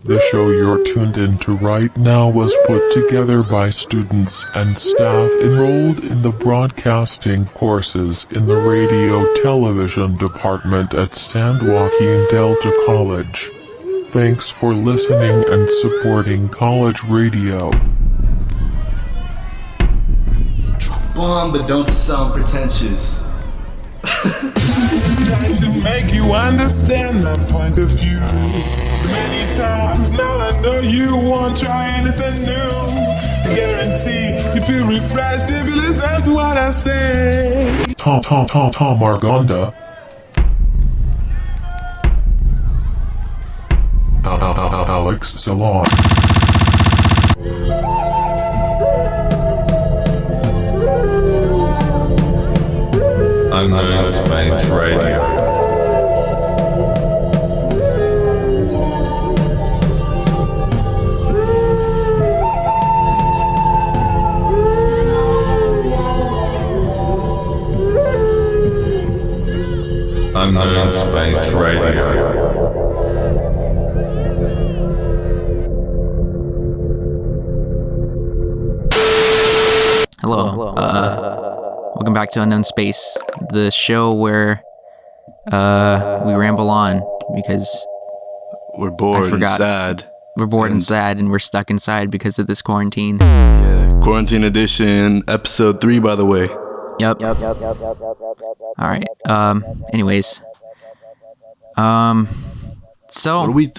The show you're tuned into right now was put together by students and staff enrolled in the broadcasting courses in the radio television department at San Joaquin Delta College. Thanks for listening and supporting college radio. Bomb, but don't sound pretentious. Trying to make you understand my point of view. So many times now I know you won't try anything new. I guarantee you feel refreshed if you listen to what I say. Tom Argonda. Alex Salon. Unknown Space Radio. Unknown Space Radio. Hello. Welcome back to Unknown Space, the show where we ramble on because We're bored and sad. We're bored and sad, and we're stuck inside because of this quarantine. Yeah, Quarantine Edition, episode 3, by the way. Yep. All right. Anyways. So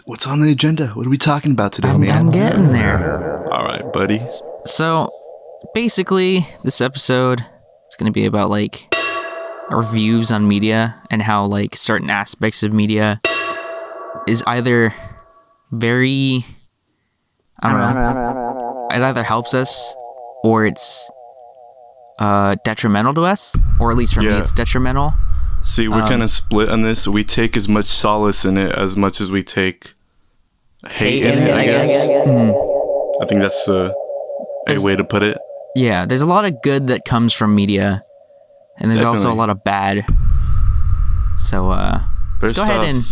What's on the agenda? What are we talking about today, man? I'm getting there. All right, buddy. So, basically, this episode is going to be about, like, our views on media and how, like, certain aspects of media is either very, I don't know, it either helps us or it's detrimental to us, or at least for me, it's detrimental. See, we're kind of split on this. We take as much solace in it as much as we take hate in it, I guess. Mm-hmm. I think that's a way to put it. Yeah, there's a lot of good that comes from media, and there's also a lot of bad. So, let's go ahead and...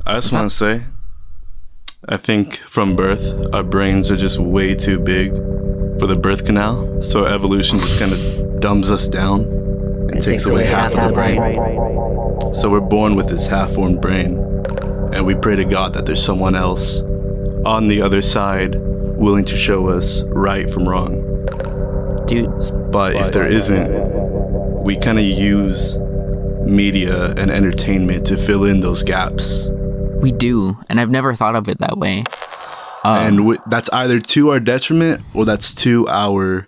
I just want to say, I think from birth, our brains are just way too big for the birth canal, so evolution just kind of dumbs us down and takes away half of the brain. So we're born with this half-formed brain, and we pray to God that there's someone else on the other side willing to show us right from wrong. Dude. But if there isn't, we kind of use media and entertainment to fill in those gaps. We do, and I've never thought of it that way. And that's either to our detriment or that's to our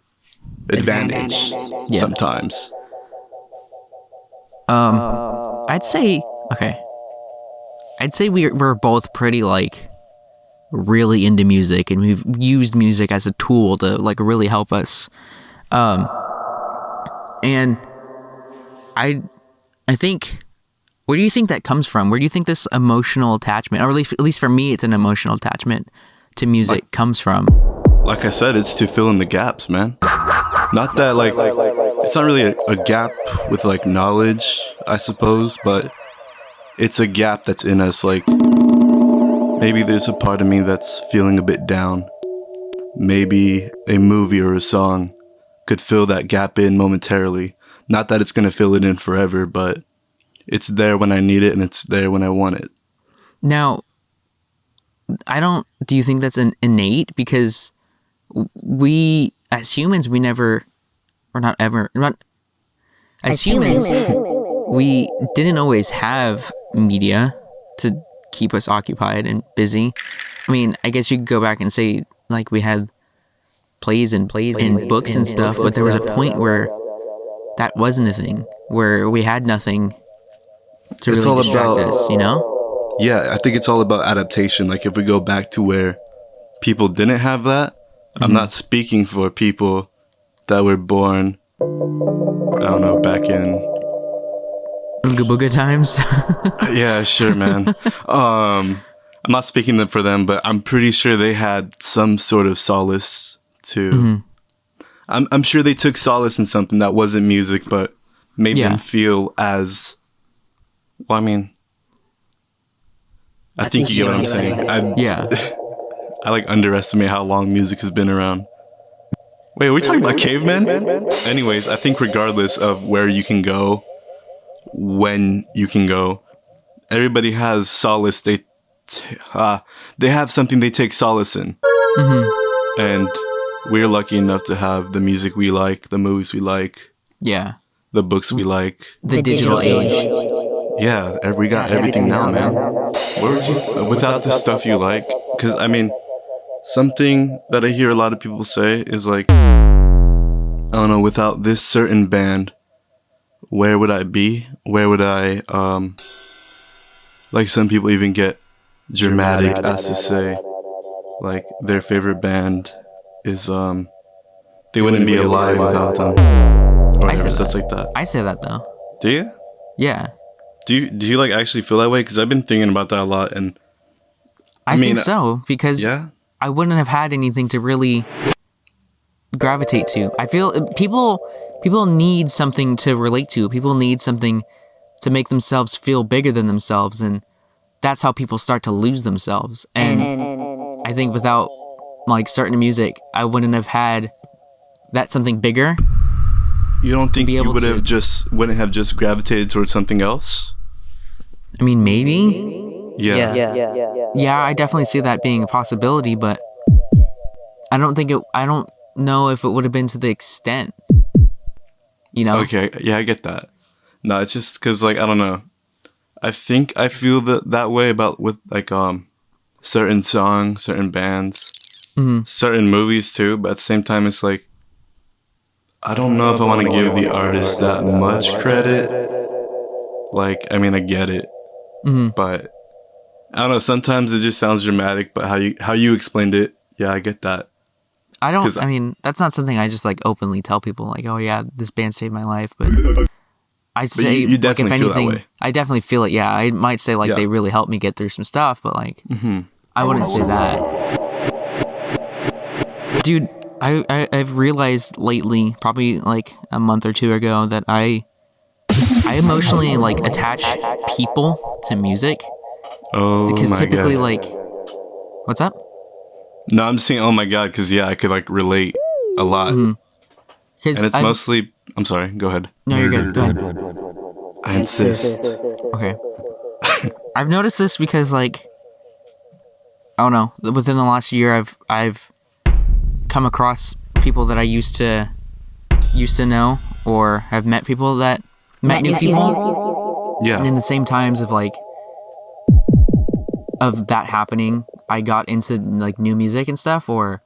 advantage sometimes. I'd say we're both pretty, like, really into music, and we've used music as a tool to, like, really help us. And I think, where do you think that comes from? Where do you think this emotional attachment, or at least for me, it's an emotional attachment to music, comes from? Like I said, it's to fill in the gaps, man. Not that, like, it's not really a gap with, like, knowledge, I suppose, but it's a gap that's in us. Like, maybe there's a part of me that's feeling a bit down. Maybe a movie or a song could fill that gap in momentarily. Not that it's going to fill it in forever, but it's there when I need it and it's there when I want it. Now, do you think that's an innate? Because we, as humans, we didn't always have media to keep us occupied and busy. I mean, I guess you could go back and say, like, we had plays and books and stuff, but there was a point where that wasn't a thing, where we had nothing to really distract us, you know? Yeah, I think it's all about adaptation. Like, if we go back to where people didn't have that, I'm not speaking for people that were born, I don't know, back in Ooga Booga times. Yeah, sure, man. I'm not speaking for them, but I'm pretty sure they had some sort of solace too. Mm-hmm. I'm sure they took solace in something that wasn't music, but made them feel as... Well, I mean... I think you get what I'm saying. I like underestimate how long music has been around. Wait, are we talking about cavemen? Anyways, I think regardless of where you can go, when you can go, everybody has solace. They have something they take solace in, and we're lucky enough to have the music we like, the movies we like, Yeah. the books we like, The digital age. Yeah, we got everything now, man. Where would you, without the stuff you like? Because, I mean, something that I hear a lot of people say is like, I don't know, without this certain band, where would I be? Where would I, like some people even get dramatic as to say, like, their favorite band is, they wouldn't be alive without them. Or I say stuff that. like that. I say that though. Do you? Yeah. Do you like actually feel that way? Because I've been thinking about that a lot, and I think so, because yeah, I wouldn't have had anything to really gravitate to. I feel people need something to relate to. People need something to make themselves feel bigger than themselves, and that's how people start to lose themselves. And I think without like certain music, I wouldn't have had that something bigger. you don't think be you able would to- have wouldn't have just gravitated towards something else? I mean, maybe. Yeah. Yeah, I definitely see that being a possibility, but I don't know if it would have been to the extent. You know? Okay. Yeah, I get that. No, it's just because like I don't know. I think I feel that way about with like certain songs, certain bands, certain movies too. But at the same time, it's like I don't know if I want to give the artist that much credit. Like, I mean, I get it, but I don't know. Sometimes it just sounds dramatic, but how you explained it, yeah, I get that. I mean, that's not something I just like openly tell people like, oh yeah, this band saved my life, but I say you like, definitely if feel that anything, way. I definitely feel it. Yeah, I might say like Yeah. they really helped me get through some stuff, but like I wouldn't say that. Dude, I've realized lately, probably like a month or two ago, that I emotionally like attach people to music Oh because my typically god. like, what's up? No, I'm just saying, oh my god, because yeah, I could like relate a lot, and Because it's mostly. I'm sorry. Go ahead. no, you're good. Go ahead. I insist. Okay. I've noticed this because like I don't know, within the last year I've come across people that I used to know or have met people that met new people. And in Yeah. the same times of like of that happening, I got into like new music and stuff or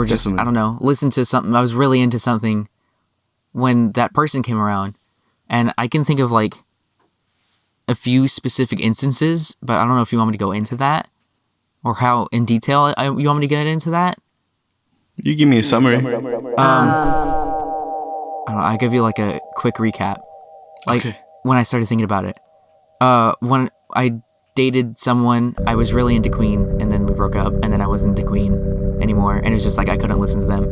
just Definitely. I don't know, listen to something. I was really into something when that person came around. And I can think of like a few specific instances, but I don't know if you want me to go into that or how in detail you want me to get into that. You give me a summary. I don't know, I'll give you like a quick recap. Like Okay. when I started thinking about it. When I dated someone, I was really into Queen, and then we broke up, and then I wasn't into Queen anymore, and it was just like I couldn't listen to them.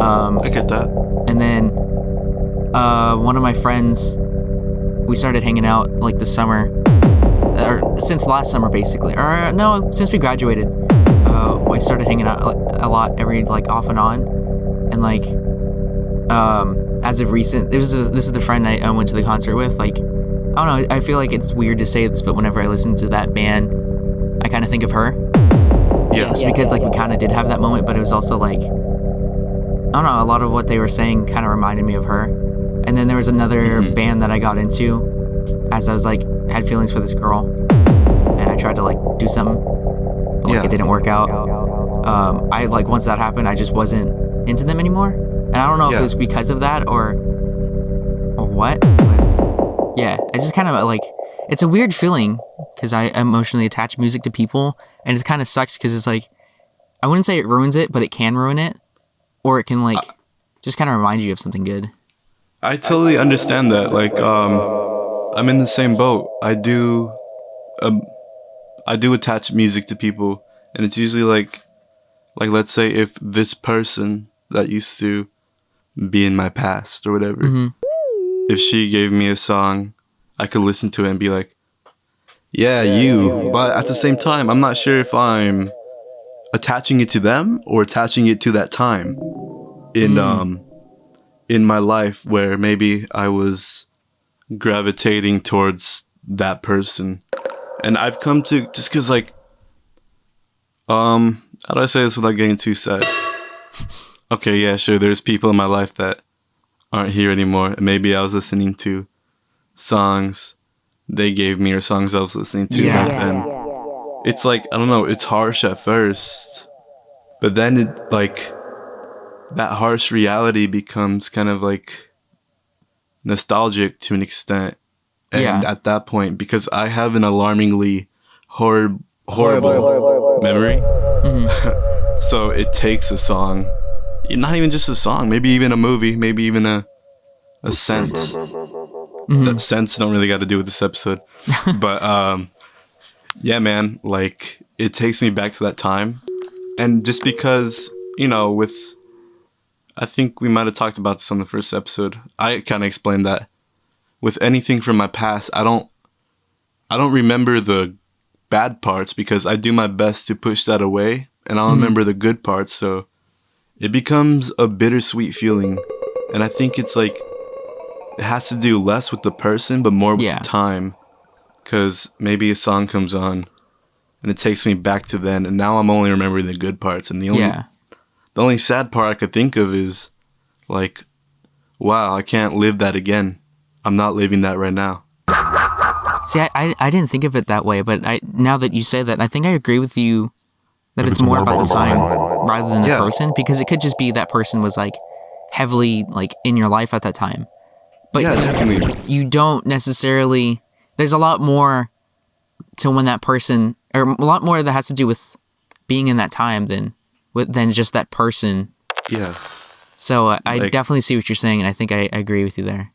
I get that. And then one of my friends, we started hanging out like this summer, or since last summer basically, or no, since we graduated. We started hanging out a lot every like off and on, and like as of recent, this is the friend I went to the concert with. Like I don't know, I feel like it's weird to say this, but whenever I listen to that band, I kind of think of her. Yeah. It's because like we kind of did have that moment, but it was also like I don't know, a lot of what they were saying kind of reminded me of her. And then there was another band that I got into as I was like had feelings for this girl, and I tried to like do something, but like Yeah. it didn't work out. I like once that happened, I just wasn't into them anymore, and I don't know if Yeah. it was because of that or what. But yeah, I just kind of like it's a weird feeling because I emotionally attach music to people, and it kind of sucks because it's like I wouldn't say it ruins it, but it can ruin it, or it can like just kind of remind you of something good. I totally understand that. Like, I'm in the same boat. I do attach music to people, and it's usually like let's say if this person that used to be in my past or whatever, if she gave me a song, I could listen to it and be like, Yeah, you. But at the same time, I'm not sure if I'm attaching it to them or attaching it to that time in my life where maybe I was gravitating towards that person. And I've come to, just because, like, how do I say this without getting too sad? Okay, yeah, sure, there's people in my life that aren't here anymore. Maybe I was listening to songs they gave me or songs I was listening to back then. It's like, I don't know, it's harsh at first, but then it, like, that harsh reality becomes kind of like nostalgic to an extent. And at that point, because I have an alarmingly horrible memory, so it takes a song, not even just a song, maybe even a movie, maybe even a scent. That scents don't really got to do with this episode. But yeah, man, like, it takes me back to that time. And just because, you know, with, I think we might have talked about this on the first episode, I kind of explained that with anything from my past, I don't remember the bad parts because I do my best to push that away, and I'll remember the good parts. So it becomes a bittersweet feeling, and I think it's like it has to do less with the person, but more with the time. Because maybe a song comes on, and it takes me back to then, and now I'm only remembering the good parts, and the only sad part I could think of is like, wow, I can't live that again. I'm not living that right now. See, I didn't think of it that way, but now that you say that, I think I agree with you that it's more about the time rather than the person, because it could just be that person was like heavily like in your life at that time. But you don't necessarily, there's a lot more to when that person, or a lot more that has to do with being in that time than just that person. Yeah. So I definitely see what you're saying, and I think I agree with you there.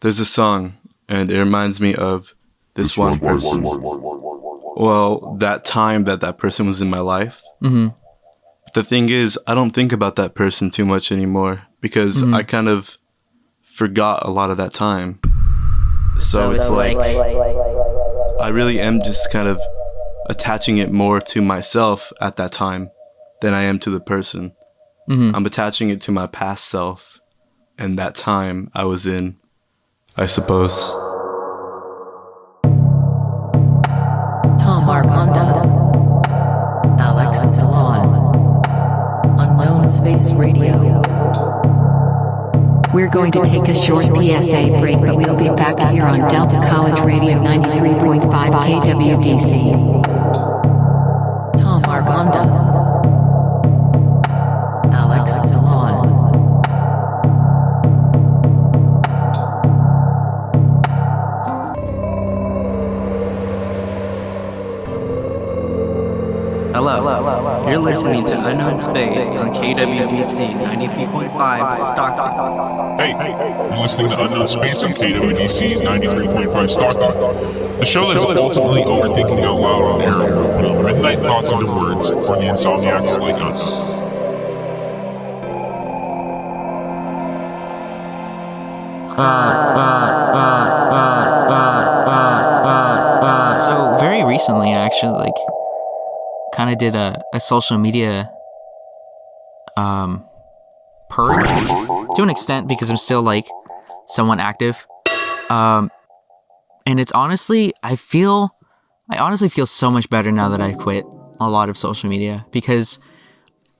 There's a song, and it reminds me of this one person. Well, that time that person was in my life. The thing is, I don't think about that person too much anymore because I kind of forgot a lot of that time. So it's like I really am just kind of attaching it more to myself at that time than I am to the person. I'm attaching it to my past self and that time I was in, I suppose. Tom Argonda, Alex Salon, Unknown Space Radio. We're going to take a short PSA break, but we'll be back here on Delta College Radio 93.5 KWDC. Tom Argonda, Alex Salon. Hello. You're listening to Unknown Space on KWDC 93.5 Stockton. Hey, you're listening to Unknown Space on KWDC 93.5 Stockton. The show that is ultimately overthinking out loud on air will put out midnight thoughts into words for the insomniacs like us. So very recently, I actually kind of did a social media purge to an extent because I'm still somewhat active. And it's honestly, I honestly feel so much better now that I quit a lot of social media because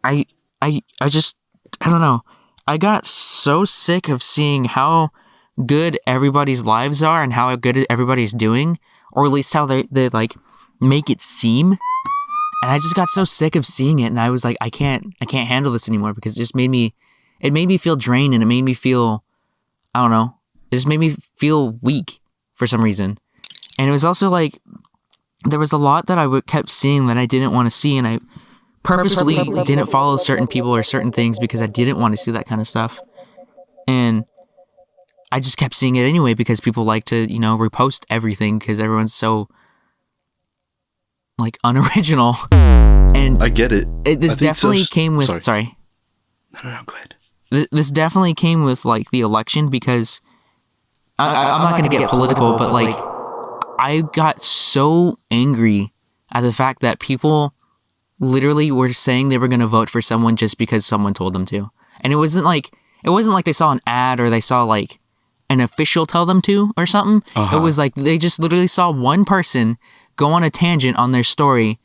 I don't know. I got so sick of seeing how good everybody's lives are and how good everybody's doing, or at least how they make it seem. And I just got so sick of seeing it, and I was like, I can't handle this anymore because it made me feel drained, and it made me feel, I don't know, it just made me feel weak for some reason. And it was also there was a lot that I kept seeing that I didn't want to see, and I purposefully didn't follow certain people or certain things because I didn't want to see that kind of stuff. And I just kept seeing it anyway because people like to, repost everything because everyone's so unoriginal. And I get it. This definitely came with sorry. No, go ahead. This definitely came with the election because I'm not going to get political, but I got so angry at the fact that people literally were saying they were going to vote for someone just because someone told them to. And it wasn't like they saw an ad or they saw like an official tell them to or something. It was like they just literally saw one person go on a tangent on their story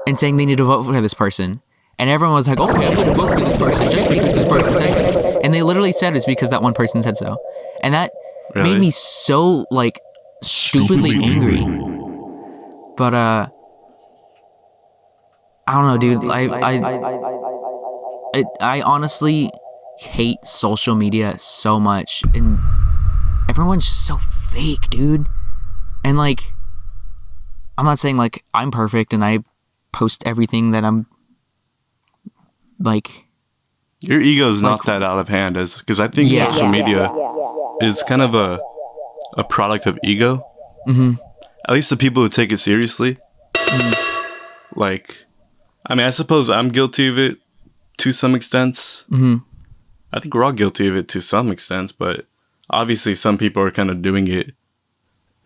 and saying they need to vote for this person. And everyone was like, okay, I should vote for this person just because this person said so. And they literally said it's because that one person said so. And that made me so, like, stupidly angry. But, I don't know, dude. I honestly hate social media so much. And everyone's just so fake, dude. And, like, I'm not saying, like, I'm perfect and I post everything that I'm like, your ego is not that out of hand, because I think social media is kind of a product of ego. Mm-hmm. At least the people who take it seriously. Mm-hmm. Like, I mean, I suppose I'm guilty of it to some extent. Mm-hmm. I think we're all guilty of it to some extent, but obviously some people are kind of doing it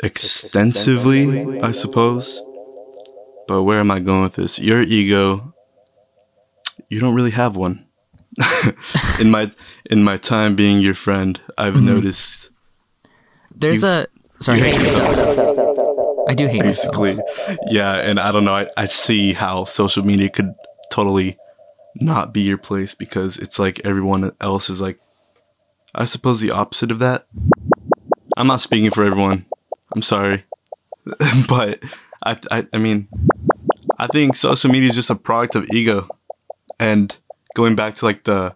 extensively, I suppose. But where am I going with this? Your ego, you don't really have one. in my time being your friend, I've noticed. There's I do hate basically myself. Yeah, and I don't know. I see how social media could totally not be your place, because it's like everyone else is like, I suppose, the opposite of that. I'm not speaking for everyone. I'm sorry, but I mean, I think social media is just a product of ego. And going back to like the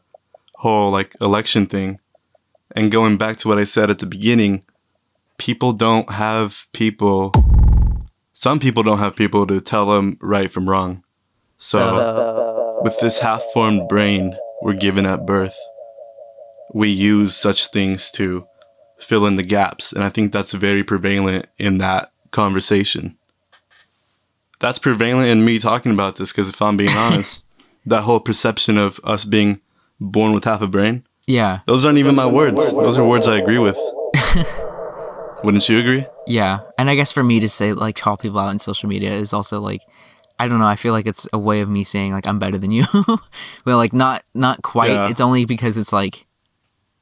whole like election thing, and going back to what I said at the beginning, some people don't have people to tell them right from wrong. So with this half-formed brain we're given at birth, we use such things to fill in the gaps. And I think that's very prevalent in that conversation. That's prevalent in me talking about this, because if I'm being honest, that whole perception of us being born with half a brain. Yeah. Those aren't even my words. Those are words I agree with. Wouldn't you agree? Yeah. And I guess for me to say, like, call people out on social media is also like, I don't know, I feel like it's a way of me saying, like, I'm better than you. Well, like, not quite. Yeah. It's only because it's like,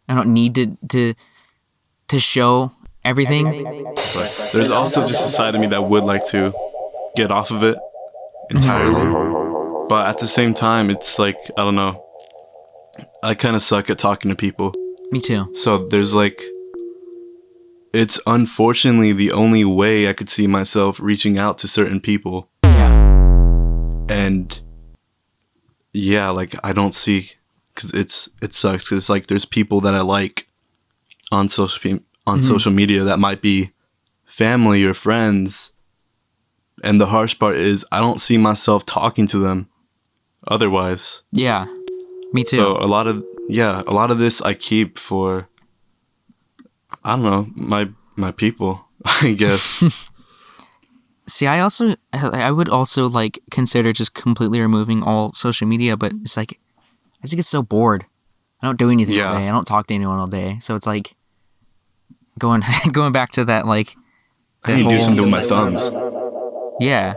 I don't need to show everything. But there's also just a side of me that would like to get off of it entirely. But at the same time, it's like, I don't know, I kind of suck at talking to people. Me too. So there's like, it's unfortunately the only way I could see myself reaching out to certain people. Yeah. And yeah, like, I don't see, because it sucks, because like there's people that I like on social media that might be family or friends, and the harsh part is I don't see myself talking to them otherwise. Yeah, me too. So a lot of this I keep for, I don't know, my people, I guess. See, I would also like consider just completely removing all social media, but it's like, I just get so bored. I don't do anything all day. I don't talk to anyone all day. So it's like going back to that, like, I need to do something with my thumbs. Yeah.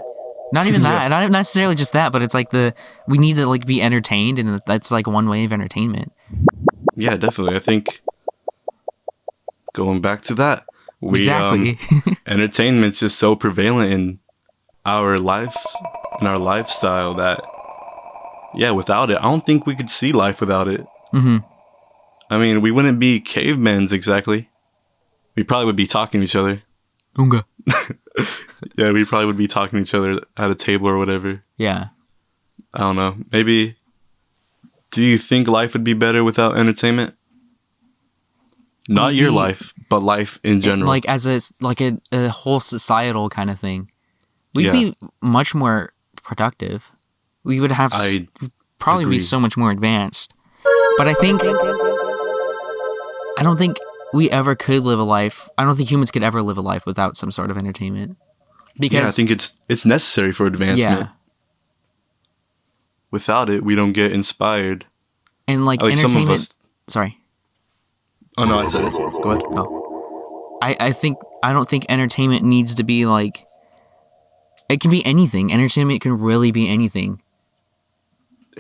Not even that. Not necessarily just that, but it's like we need to like be entertained, and that's like one way of entertainment. Yeah, definitely. I think going back to that, exactly. Entertainment's just so prevalent in our life, in our lifestyle, that without it, I don't think we could see life without it. Mm-hmm. I mean, we wouldn't be cavemen exactly. We probably would be talking to each other. Unga. Yeah, we probably would be talking to each other at a table or whatever. Yeah. I don't know. Maybe, do you think life would be better without entertainment? Not your life, but life in general. Like as a whole societal kind of thing. We'd be much more productive. We would have probably be so much more advanced. But I don't think we ever could live a life. I don't think humans could ever live a life without some sort of entertainment. Because I think it's necessary for advancement. Yeah. Without it, we don't get inspired. And like entertainment. Sorry. Oh no, I said it. Go ahead. Oh. I think I don't think entertainment needs to be like, it can be anything. Entertainment can really be anything.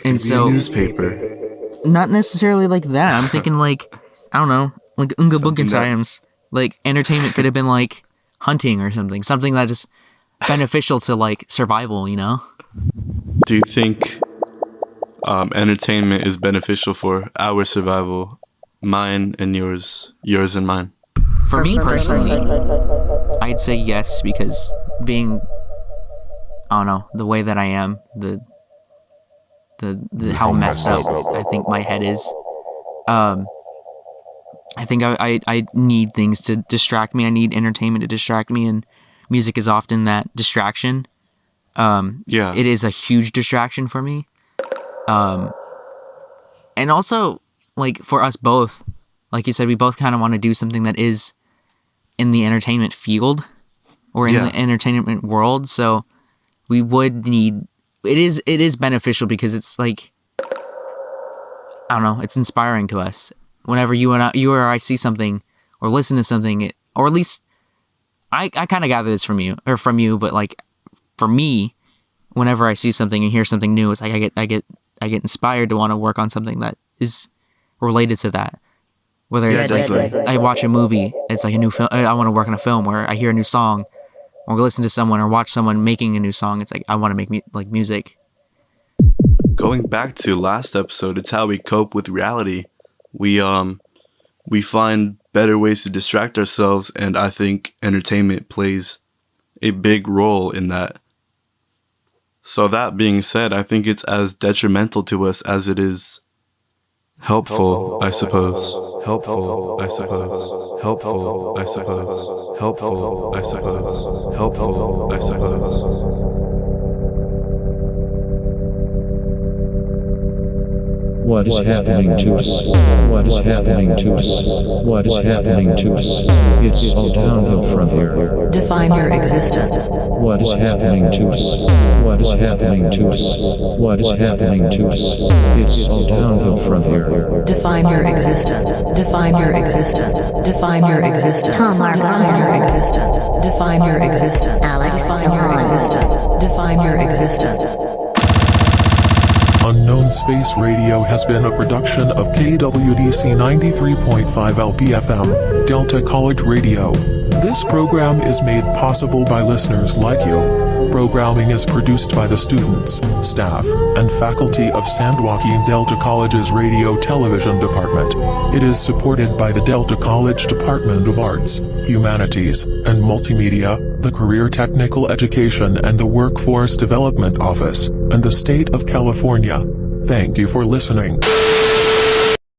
And so, newspaper. Not necessarily like that. I'm thinking like, I don't know, like Unga Bunga times. Like entertainment could have been like hunting or something that is beneficial to like survival, you know? Do you think entertainment is beneficial for our survival? Mine and yours and mine. For me personally, I'd say yes, because being, I don't know, the way that I am, the how messed up I think my head is, I think I need things to distract me. I need entertainment to distract me, and music is often that distraction. It is a huge distraction for me. And also, like, for us both, like you said, we both kind of want to do something that is in the entertainment field or in the entertainment world. So we would need, it is beneficial because it's like, I don't know, it's inspiring to us. Whenever you or I see something or listen to something, or at least I kind of gather this from you, but like for me, whenever I see something and hear something new, it's like I get inspired to want to work on something that is related to that. Whether it's like I watch a movie, it's like a new film. I want to work on a film where I hear a new song, or listen to someone or watch someone making a new song. It's like I want to make like music. Going back to last episode, it's how we cope with reality. We find better ways to distract ourselves, and I think entertainment plays a big role in that. So that being said, I think it's as detrimental to us as it is helpful, I suppose. Helpful, I suppose. Helpful, I suppose. Helpful, I suppose. Helpful, I suppose. What is happening to us? What is happening to us? What is happening to us? It's all downhill from here. Define your existence. What is happening to us? What is happening to us? What is happening to us? It's all downhill from here. Define your existence. Define your existence. Define your existence. Tom Define your existence. Define your existence. Alex Define your existence. Define your existence. Unknown Space Radio has been a production of KWDC 93.5 LPFM, Delta College Radio. This program is made possible by listeners like you. Programming is produced by the students, staff, and faculty of San Joaquin Delta College's Radio Television Department. It is supported by the Delta College Department of Arts, Humanities, and Multimedia, the Career Technical Education and the Workforce Development Office, and the State of California. Thank you for listening.